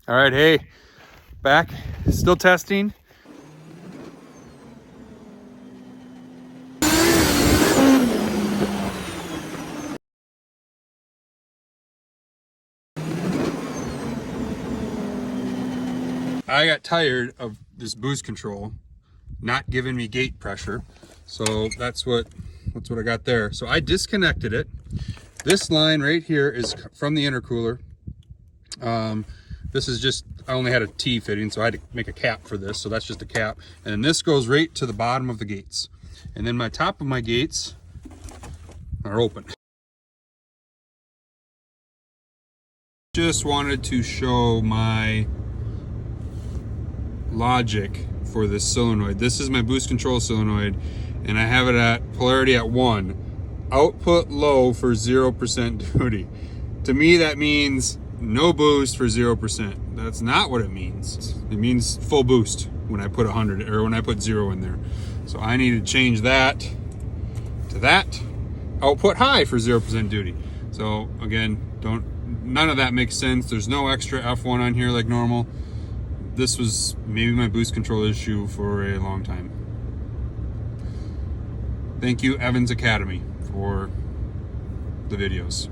All right, hey, back, still testing. I got tired of this boost control not giving me gate pressure, so that's what I got there. So I disconnected it. This line right here is from the intercooler. This is just, I only had a T fitting, so I had to make a cap for this, so that's just a cap. And then this goes right to the bottom of the gates. And then my top of my gates are open. Just wanted to show my logic for this solenoid. This is my boost control solenoid, and I have it at polarity at 1. Output low for 0% duty. To me, that means no boost for 0%. That's not what it means. It means full boost when I put 100 or when I put 0 in there. So I need to change that to that. Output high for 0% duty. So again, none of that makes sense. There's no extra F1 on here like normal. This was maybe my boost control issue for a long time. Thank you, Evans Academy, for the videos.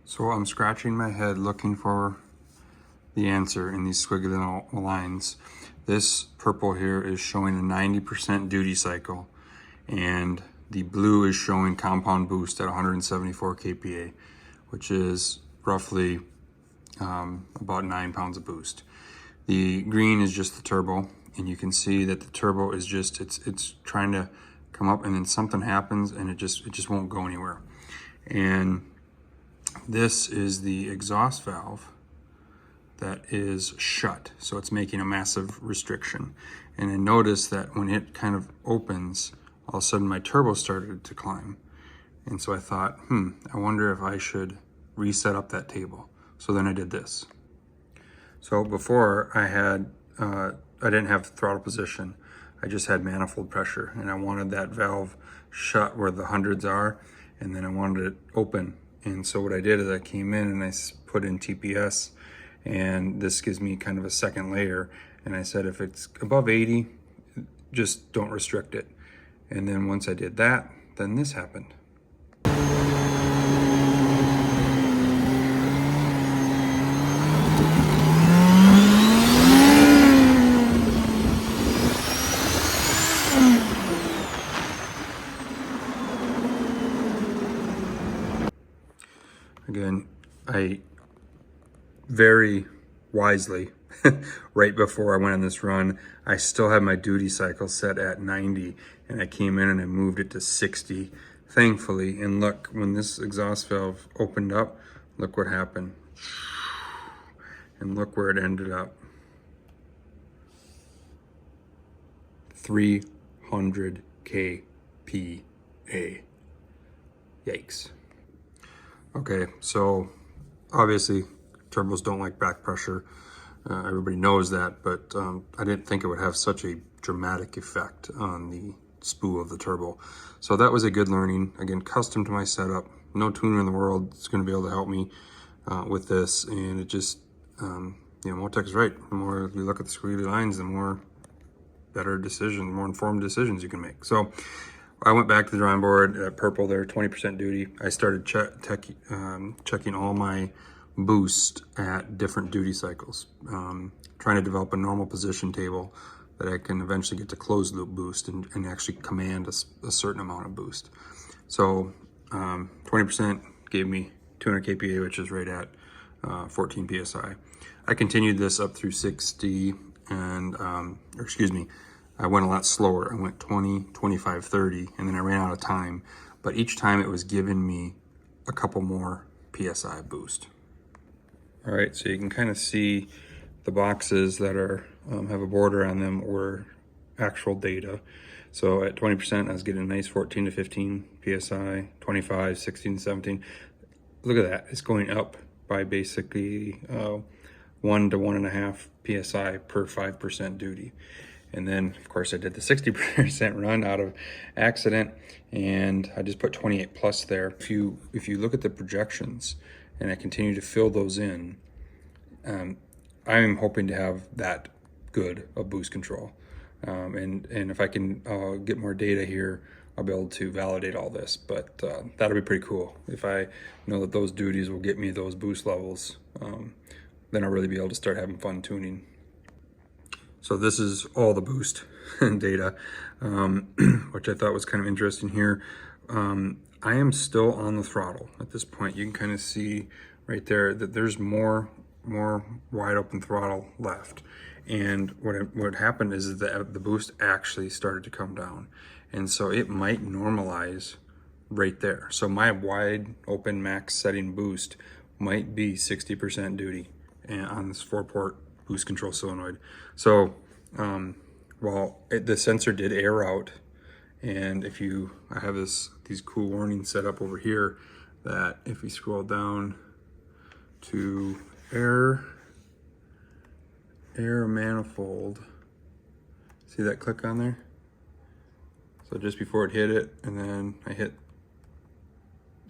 So I'm scratching my head looking for the answer in these squiggly lines. This purple here is showing a 90% duty cycle, and the blue is showing compound boost at 174 kPa, which is roughly about 9 pounds of boost. The green is just the turbo, and you can see that the turbo is just, it's trying to come up, and then something happens and it just won't go anywhere. And this is the exhaust valve that is shut, so it's making a massive restriction. And I noticed that when it kind of opens, all of a sudden my turbo started to climb. And so I thought, I wonder if I should reset up that table. So then I did this. So before I didn't have throttle position. I just had manifold pressure, and I wanted that valve shut where the hundreds are, and then I wanted it open. And so what I did is I came in and I put in TPS, and this gives me kind of a second layer. And I said, if it's above 80, just don't restrict it. And then once I did that, then this happened. Again, I very wisely, right before I went on this run, I still had my duty cycle set at 90, and I came in and I moved it to 60, thankfully. And look, when this exhaust valve opened up, look what happened. And look where it ended up. 300 kPa. Yikes. Okay, so obviously turbos don't like back pressure. Everybody knows that, but I didn't think it would have such a dramatic effect on the spool of the turbo. So that was a good learning. Again, custom to my setup. No tuner in the world is going to be able to help me with this. And it just, Motec's right. The more we look at the squiggly lines, the more better decisions, more informed decisions you can make. So I went back to the drawing board, purple there, 20% duty. I started checking all my boost at different duty cycles, trying to develop a normal position table that I can eventually get to closed loop boost and actually command a certain amount of boost. So 20% gave me 200 kPa, which is right at 14 PSI. I continued this up through 60 and, I went a lot slower. I went 20, 25, 30, and then I ran out of time. But each time it was giving me a couple more PSI boost. All right, so you can kind of see the boxes that are have a border on them were actual data. So at 20%, I was getting a nice 14 to 15 PSI, 25, 16, 17. Look at that, it's going up by basically 1 to 1.5 PSI per 5% duty. And then of course I did the 60% run out of accident, and I just put 28 plus there. If you look at the projections and I continue to fill those in, I'm hoping to have that good of boost control. And if I can get more data here, I'll be able to validate all this, but that'll be pretty cool. If I know that those duties will get me those boost levels, then I'll really be able to start having fun tuning. So this is all the boost data, which I thought was kind of interesting here. I am still on the throttle at this point. You can kind of see right there that there's more wide open throttle left. And what happened is that the boost actually started to come down. And so it might normalize right there. So my wide open max setting boost might be 60% duty on this 4-port boost control solenoid. So the sensor did air out, and I have these cool warnings set up over here that if you scroll down to air manifold, see that click on there? So just before it hit it, and then I hit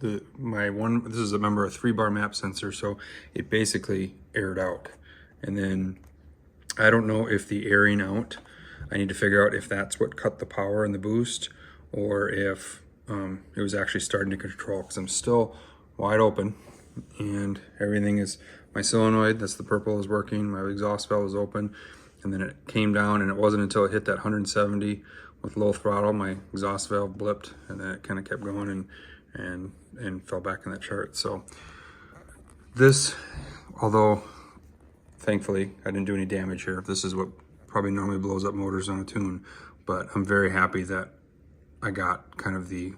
this is a 3-bar map sensor, so it basically aired out. And then I don't know if the airing out, I need to figure out if that's what cut the power in the boost, or if it was actually starting to control, because I'm still wide open and everything is, my solenoid, that's the purple, is working, my exhaust valve is open, and then it came down, and it wasn't until it hit that 170 with low throttle, my exhaust valve blipped, and then it kind of kept going and fell back in that chart. So this, although thankfully I didn't do any damage here, this is what probably normally blows up motors on a tune, but I'm very happy that I got kind of the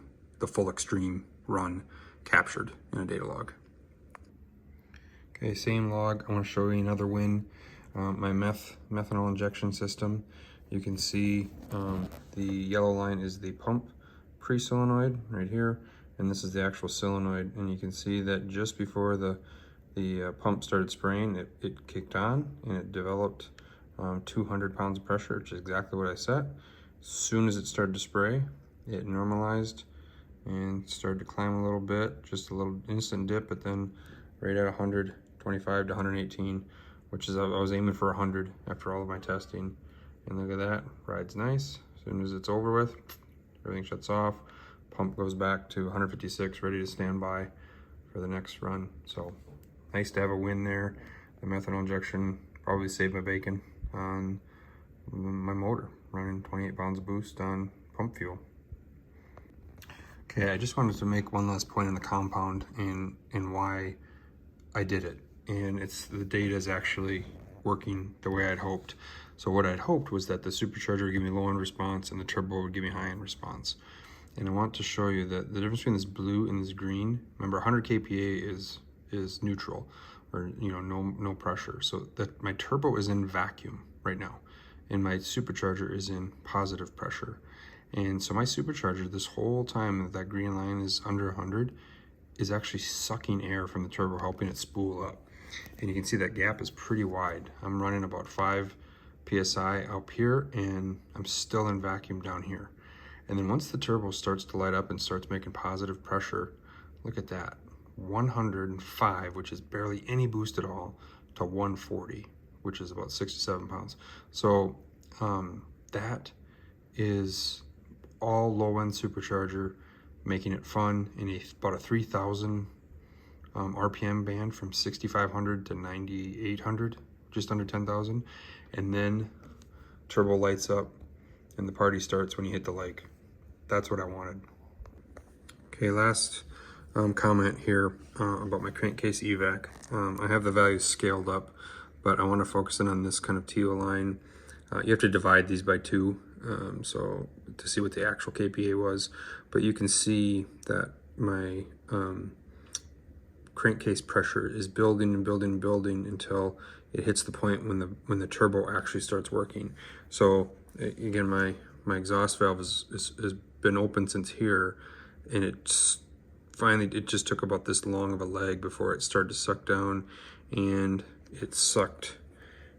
full extreme run captured in a data log. Okay, same log. I want to show you another win. My methanol injection system. You can see the yellow line is the pump pre-solenoid right here, and this is the actual solenoid. And you can see that just before the pump started spraying, it kicked on and it developed 200 pounds of pressure, which is exactly what I set. As soon as it started to spray, it normalized and started to climb a little bit, just a little instant dip, but then right at 125 to 118, which is, I was aiming for 100 after all of my testing. And look at that, rides nice. As soon as it's over with, everything shuts off, pump goes back to 156, ready to stand by for the next run. So nice to have a win there. The methanol injection probably saved my bacon on my motor, running 28 pounds of boost on pump fuel. Okay, I just wanted to make one last point on the compound and why I did it. And it's, the data is actually working the way I'd hoped. So what I'd hoped was that the supercharger would give me low end response and the turbo would give me high end response. And I want to show you that the difference between this blue and this green, remember 100 kPa is neutral, or no pressure. So that my turbo is in vacuum right now, and my supercharger is in positive pressure. And so my supercharger, this whole time that green line is under 100, is actually sucking air from the turbo, helping it spool up. And you can see that gap is pretty wide. I'm running about 5 PSI up here, and I'm still in vacuum down here. And then once the turbo starts to light up and starts making positive pressure, look at that, 105, which is barely any boost at all, to 140, which is about 67 pounds. So that is all low-end supercharger, making it fun in about a 3,000 RPM band from 6,500 to 9,800, just under 10,000. And then turbo lights up and the party starts when you hit the like. That's what I wanted. Okay, last comment here about my crankcase evac. I have the values scaled up, but I want to focus in on this kind of teal line. You have to divide these by 2, so to see what the actual kPa was, but you can see that my crankcase pressure is building and building and building until it hits the point when the turbo actually starts working. So again, my exhaust valve has been open since here, and it's finally, it just took about this long of a leg before it started to suck down, and it sucked.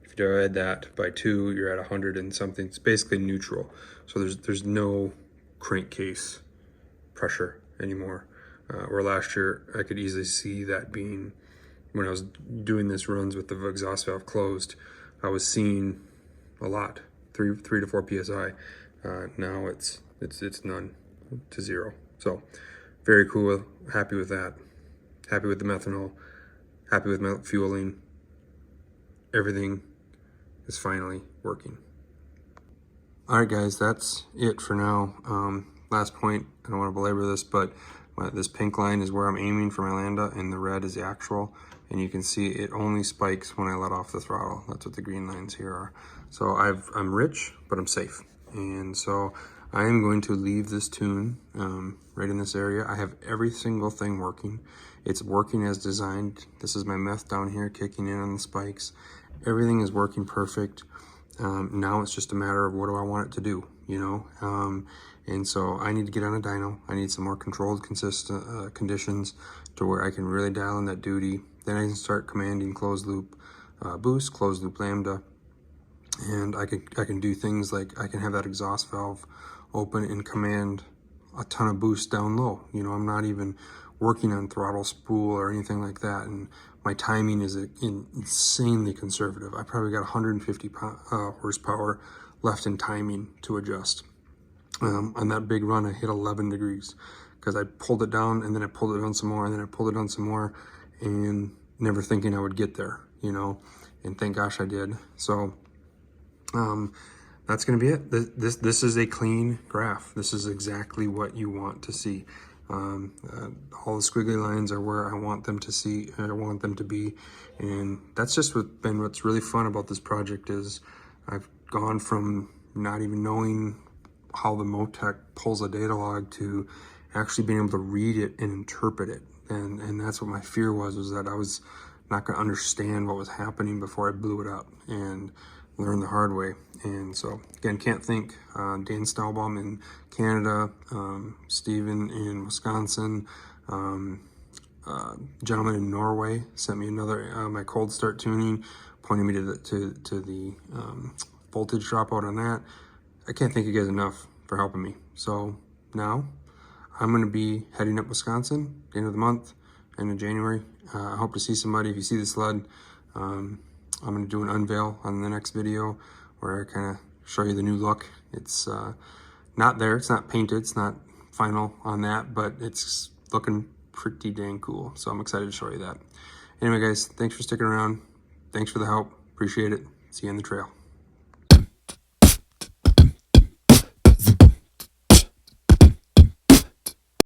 If If you divide that by 2, you're at 100 and something. It's basically neutral. So there's no crankcase pressure anymore. Where last year I could easily see that being, when I was doing this runs with the exhaust valve closed, I was seeing a lot, 3 to 4 PSI. Now it's none to 0. So very cool. Happy with that. Happy with the methanol. Happy with fueling. Everything is finally working. All right, guys, that's it for now. Last point, I don't want to belabor this, but this pink line is where I'm aiming for my lambda, and the red is the actual. And you can see it only spikes when I let off the throttle. That's what the green lines here are. So I'm rich, but I'm safe. And so I am going to leave this tune right in this area. I have every single thing working. It's working as designed. This is my meth down here kicking in on the spikes. Everything is working perfect. Now it's just a matter of what do I want it to do, you know? And so I need to get on a dyno. I need some more controlled, consistent conditions to where I can really dial in that duty. Then I can start commanding closed loop boost, closed loop lambda, and I can do things like I can have that exhaust valve open and command a ton of boost down low. You know, I'm not even working on throttle spool or anything like that, and my timing is insanely conservative. I probably got 150 horsepower left in timing to adjust. On that big run, I hit 11 degrees because I pulled it down and then I pulled it down some more and then I pulled it down some more, and never thinking I would get there, you know, and thank gosh I did. So that's going to be it. This is a clean graph. This is exactly what you want to see. All the squiggly lines are where I want them to see, I want them to be, and that's just what's really fun about this project is I've gone from not even knowing how the Motec pulls a data log to actually being able to read it and interpret it, and that's what my fear was that I was not going to understand what was happening before I blew it up, and learn the hard way. And so again, can't thank Dan Stahlbaum in Canada, Steven in Wisconsin, gentleman in Norway sent me another my cold start tuning, pointing me to the voltage dropout on that. I can't thank you guys enough for helping me. So now I'm going to be heading up Wisconsin at the end of the month, end of January. I hope to see somebody. If you see the sled, I'm going to do an unveil on the next video where I kind of show you the new look. It's not there, it's not painted, it's not final on that, but it's looking pretty dang cool. So I'm excited to show you that. Anyway, guys, thanks for sticking around. Thanks for the help. Appreciate it. See you on the trail.